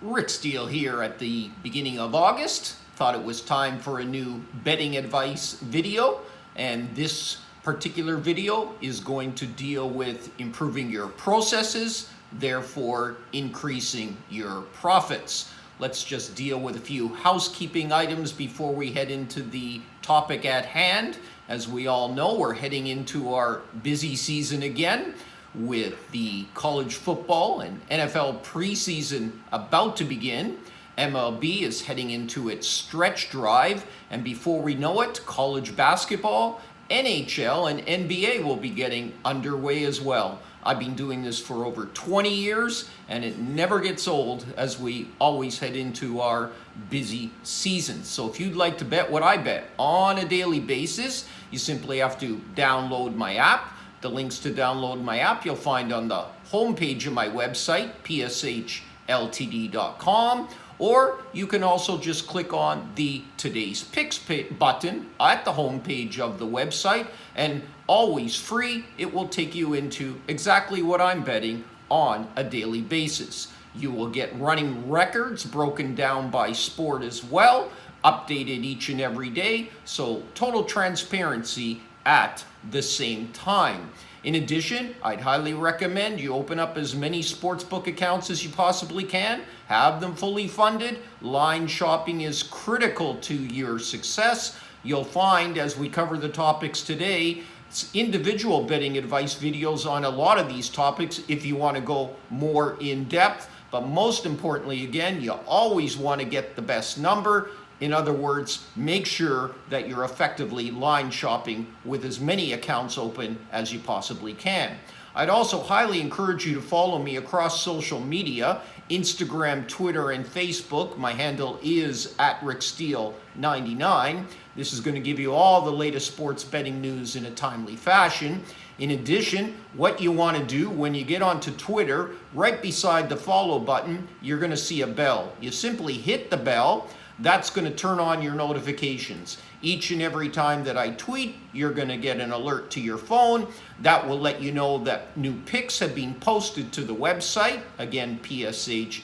Rick Steele here at the beginning of August. Thought it was time for a new betting advice video, and this particular video is going to deal with improving your processes, therefore increasing your profits. Let's just deal with a few housekeeping items before we head into the topic at hand. As we all know, we're heading into our busy season again, with the college football and NFL preseason about to begin. MLB is heading into its stretch drive, and before we know it, college basketball, NHL, and NBA will be getting underway as well. I've been doing this for over 20 years, and it never gets old as we always head into our busy season. So if you'd like to bet what I bet on a daily basis, you simply have to download my app. The links to download my app you'll find on the homepage of my website, pshltd.com, or you can also just click on the Today's Picks button at the homepage of the website, and always free, it will take you into exactly what I'm betting on a daily basis. You will get running records broken down by sport as well, updated each and every day, so total transparency at the same time. In addition, I'd highly recommend you open up as many sportsbook accounts as you possibly can. Have them fully funded. Line shopping is critical to your success. You'll find, as we cover the topics today, individual betting advice videos on a lot of these topics if you want to go more in depth. But most importantly, again, you always want to get the best number. In other words, make sure that you're effectively line shopping with as many accounts open as you possibly can. I'd also highly encourage you to follow me across social media, Instagram, Twitter, and Facebook. My handle is @RickSteele99. This is going to give you all the latest sports betting news in a timely fashion. In addition, what you want to do when you get onto Twitter, right beside the follow button, you're going to see a bell. You simply hit the bell. That's going to turn on your notifications. Each and every time that I tweet, you're going to get an alert to your phone. That will let you know that new picks have been posted to the website. Again, pshltd.com.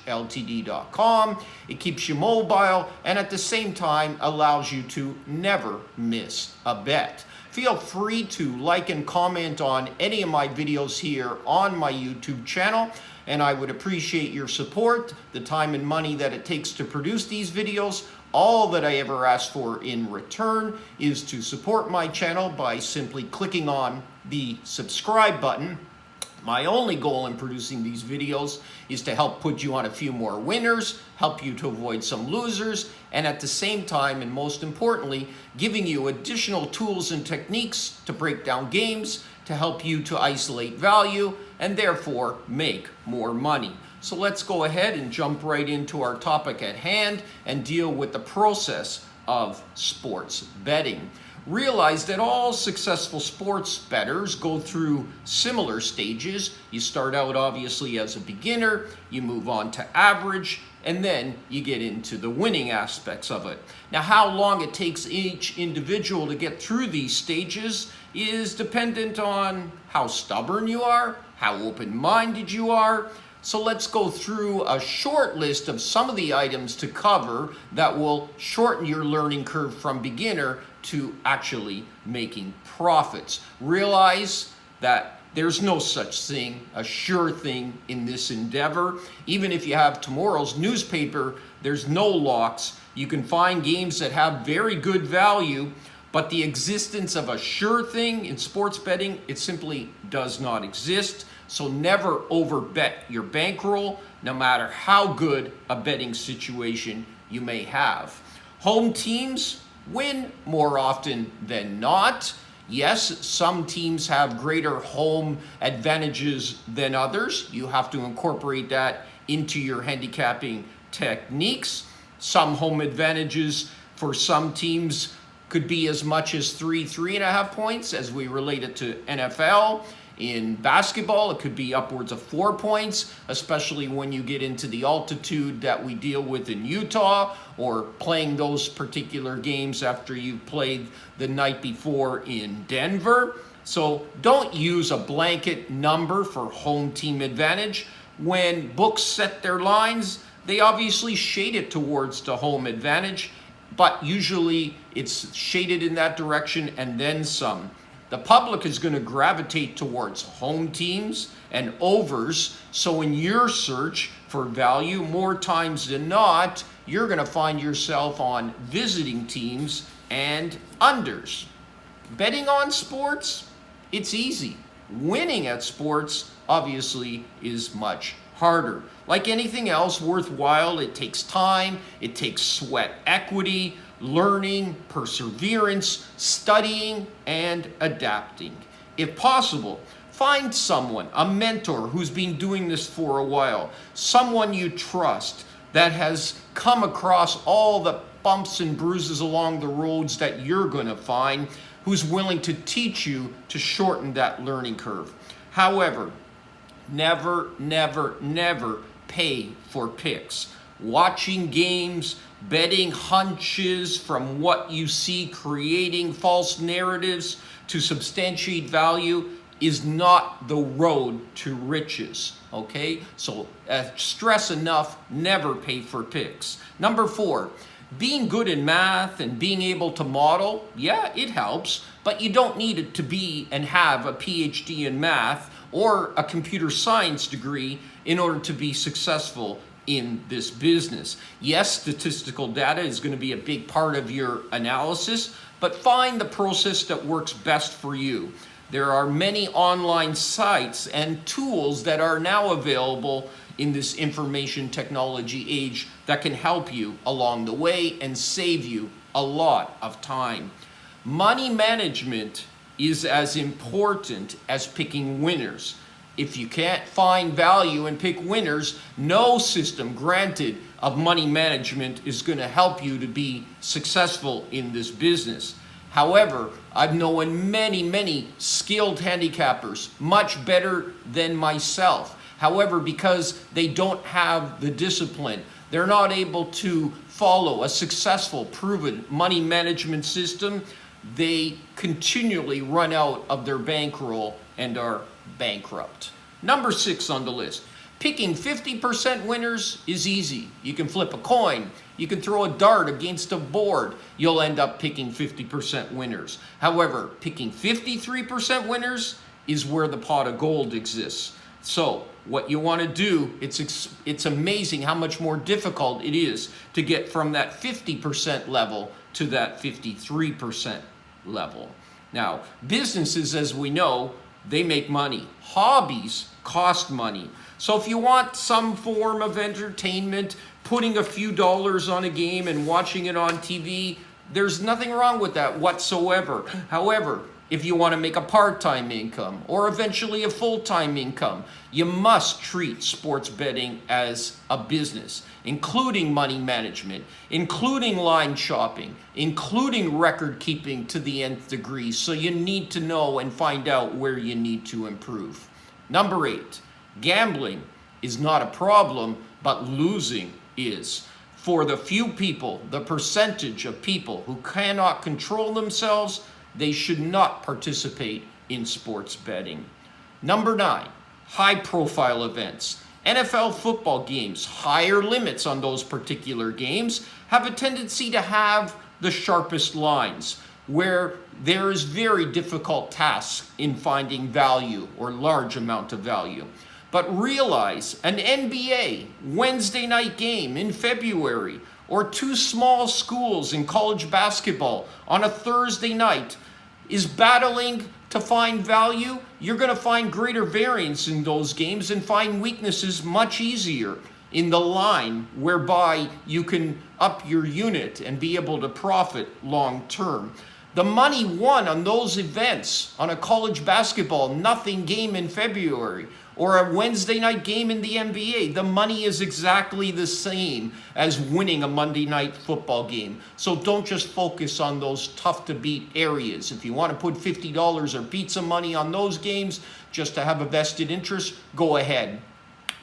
It keeps you mobile and at the same time allows you to never miss a bet. Feel free to like and comment on any of my videos here on my YouTube channel, and I would appreciate your support, the time and money that it takes to produce these videos. All that I ever ask for in return is to support my channel by simply clicking on the subscribe button. My only goal in producing these videos is to help put you on a few more winners, help you to avoid some losers, and at the same time, and most importantly, giving you additional tools and techniques to break down games, to help you to isolate value, and therefore make more money. So let's go ahead and jump right into our topic at hand and deal with the process of sports betting. Realize that all successful sports bettors go through similar stages. You start out obviously as a beginner, you move on to average, and then you get into the winning aspects of it. Now, how long it takes each individual to get through these stages is dependent on how stubborn you are, how open-minded you are. So let's go through a short list of some of the items to cover that will shorten your learning curve from beginner to actually making profits. Realize that there's no such thing, a sure thing in this endeavor. Even if you have tomorrow's newspaper, there's no locks. You can find games that have very good value, but the existence of a sure thing in sports betting, it simply does not exist. So never overbet your bankroll, no matter how good a betting situation you may have. Home teams win more often than not. Yes, some teams have greater home advantages than others. You have to incorporate that into your handicapping techniques. Some home advantages for some teams could be as much as 3.5 points as we relate it to NFL. In basketball, it could be upwards of 4 points, especially when you get into the altitude that we deal with in Utah, or playing those particular games after you've played the night before in Denver. So don't use a blanket number for home team advantage. When books set their lines, they obviously shade it towards the home advantage, but usually it's shaded in that direction and then some. The public is going to gravitate towards home teams and overs, so in your search for value, more times than not, you're going to find yourself on visiting teams and unders. Betting on sports, it's easy. Winning at sports, obviously, is much harder. Like anything else worthwhile, it takes time, it takes sweat equity, learning, perseverance, studying, and adapting. If possible, find someone, a mentor who's been doing this for a while, someone you trust that has come across all the bumps and bruises along the roads that you're going to find, who's willing to teach you to shorten that learning curve. However, never, never, never pay for picks. Watching games, betting hunches from what you see, creating false narratives to substantiate value is not the road to riches, okay? So stress enough, never pay for picks. Number 4, being good in math and being able to model, yeah, it helps, but you don't need it to be and have a PhD in math or a computer science degree in order to be successful in this business. Yes, statistical data is going to be a big part of your analysis, but find the process that works best for you. There are many online sites and tools that are now available in this information technology age that can help you along the way and save you a lot of time. Money management is as important as picking winners. If you can't find value and pick winners, no system granted of money management is going to help you to be successful in this business. However, I've known many skilled handicappers, much better than myself. However, because they don't have the discipline, they're not able to follow a successful, proven money management system, they continually run out of their bankroll and are bankrupt. Number 6 on the list. Picking 50% winners is easy. You can flip a coin. You can throw a dart against a board. You'll end up picking 50% winners. However, picking 53% winners is where the pot of gold exists. So what you want to do, it's amazing how much more difficult it is to get from that 50% level to that 53% level. Now, businesses, as we know, they make money. Hobbies cost money. So if you want some form of entertainment, putting a few dollars on a game and watching it on TV, there's nothing wrong with that whatsoever. However, if you want to make a part-time income or eventually a full-time income, you must treat sports betting as a business, including money management, including line shopping, including record keeping to the nth degree. So you need to know and find out where you need to improve. Number 8, gambling is not a problem, but losing is. For the few people, the percentage of people who cannot control themselves, they should not participate in sports betting. Number 9, high-profile events. NFL football games, higher limits on those particular games, have a tendency to have the sharpest lines, where there is very difficult tasks in finding value or large amount of value. But realize an NBA Wednesday night game in February or 2 small schools in college basketball on a Thursday night is battling to find value. You're going to find greater variance in those games and find weaknesses much easier in the line, whereby you can up your unit and be able to profit long term. The money won on those events, on a college basketball nothing game in February or a Wednesday night game in the NBA, the money is exactly the same as winning a Monday night football game. So don't just focus on those tough to beat areas. If you want to put $50 or pizza money on those games just to have a vested interest, go ahead.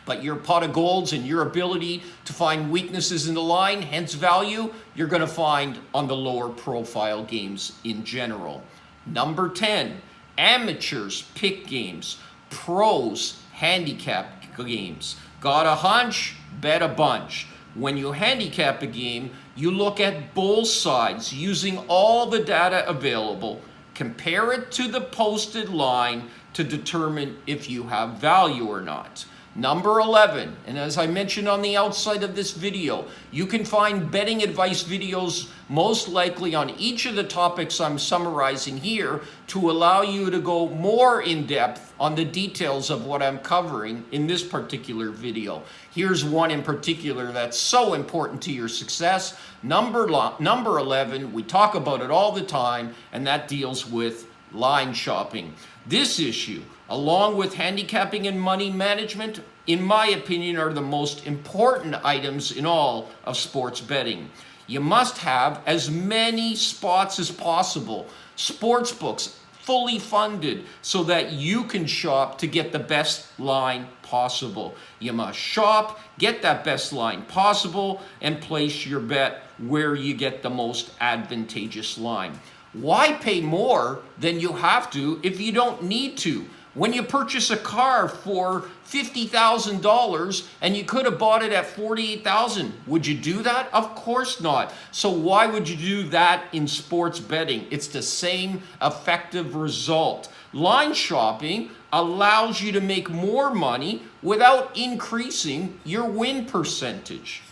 But your pot of golds and your ability to find weaknesses in the line, hence value, you're going to find on the lower profile games in general. Number 10, amateurs pick games, pros handicap games. Got a hunch? Bet a bunch. When you handicap a game, you look at both sides using all the data available, compare it to the posted line to determine if you have value or not. Number 11, and as I mentioned on the outside of this video, you can find betting advice videos most likely on each of the topics I'm summarizing here to allow you to go more in depth on the details of what I'm covering in this particular video. Here's one in particular that's so important to your success. Number 11, we talk about it all the time, and that deals with line shopping. This issue, along with handicapping and money management, in my opinion, are the most important items in all of sports betting. You must have as many spots as possible, sports books fully funded, so that you can shop to get the best line possible. You must shop, get that best line possible, and place your bet where you get the most advantageous line. Why pay more than you have to if you don't need to? When you purchase a car for $50,000 and you could have bought it at $48,000, would you do that? Of course not. So why would you do that in sports betting? It's the same effective result. Line shopping allows you to make more money without increasing your win percentage.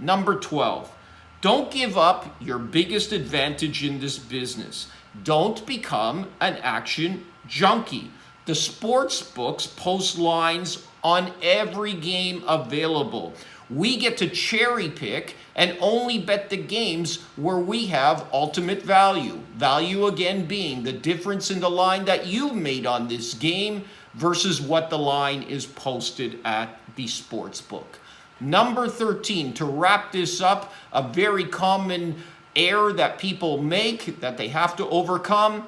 Number 12. Don't give up your biggest advantage in this business. Don't become an action junkie. The sports books post lines on every game available. We get to cherry pick and only bet the games where we have ultimate value. Value again being the difference in the line that you've made on this game versus what the line is posted at the sports book. Number 13, to wrap this up, a very common error that people make that they have to overcome,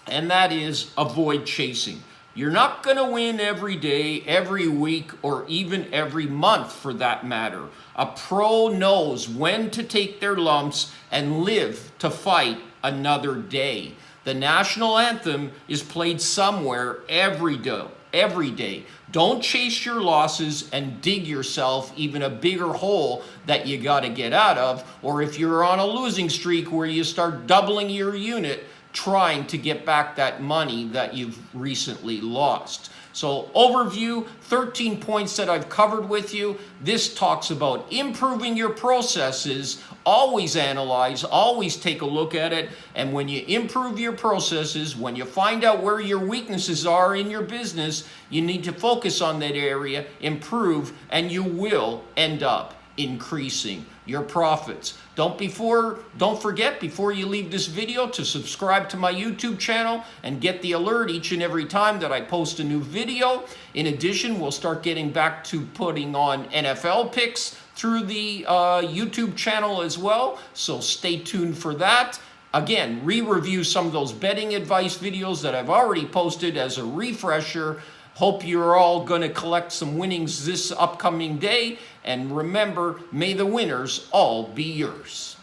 and that is avoid chasing. You're not going to win every day, every week, or even every month for that matter. A pro knows when to take their lumps and live to fight another day. The national anthem is played somewhere every day. Don't chase your losses and dig yourself even a bigger hole that you got to get out of, or if you're on a losing streak where you start doubling your unit trying to get back that money that you've recently lost. So overview, 13 points that I've covered with you. This talks about improving your processes. Always analyze, always take a look at it. And when you improve your processes, when you find out where your weaknesses are in your business, you need to focus on that area, improve, and you will end up increasing your profits. Don't forget before you leave this video to subscribe to my YouTube channel and get the alert each and every time that I post a new video. In addition, we'll start getting back to putting on NFL picks through the YouTube channel as well, so stay tuned for that. Again, re-review some of those betting advice videos that I've already posted as a refresher. Hope you're all going to collect some winnings this upcoming day. And remember, may the winners all be yours.